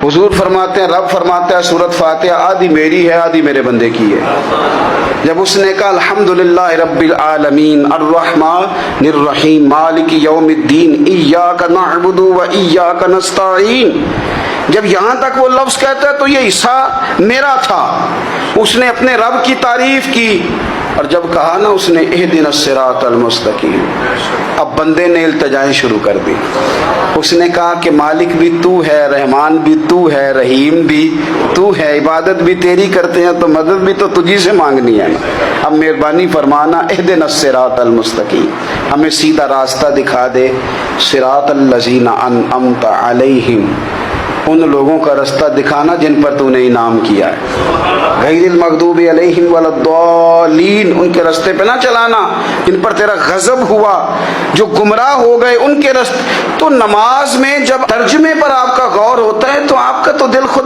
حضور فرماتے ہیں، رب فرماتا ہے سورۃ فاتحہ آدھی میری ہے آدھی میرے بندے کی ہے۔ جب اس نے کہا الحمدللہ رب العالمین الرحمن الرحیم مالک یوم الدین ایاک نعبد و ایاک نستعین، جب یہاں تک وہ لفظ کہتا ہے تو یہ حصہ میرا تھا۔ اس نے اپنے رب کی تعریف کی، اور جب کہا نا اس نے اہدنا الصراط المستقیم، اب بندے نے التجائیں شروع کر دی۔ اس نے کہا کہ مالک بھی تو ہے، رحمان بھی تو ہے، رحیم بھی تو ہے، عبادت بھی تیری کرتے ہیں تو مدد بھی تو تجھی سے مانگنی ہے نا۔ اب مہربانی فرمانا اہدنا الصراط المستقیم، ہمیں سیدھا راستہ دکھا دے، صراط الذین انعمت علیہم، ان لوگوں کا رستہ دکھانا جن پر تو نے انعام کیا ہے، غیر المغضوب علیہم ولا الضالین، ان کے رستے پہ نہ چلانا جن پر تیرا غضب ہوا، جو گمراہ ہو گئے ان کے رستے۔ تو نماز میں جب ترجمے پر آپ کا غور ہوتا ہے تو آپ کا تو دل خود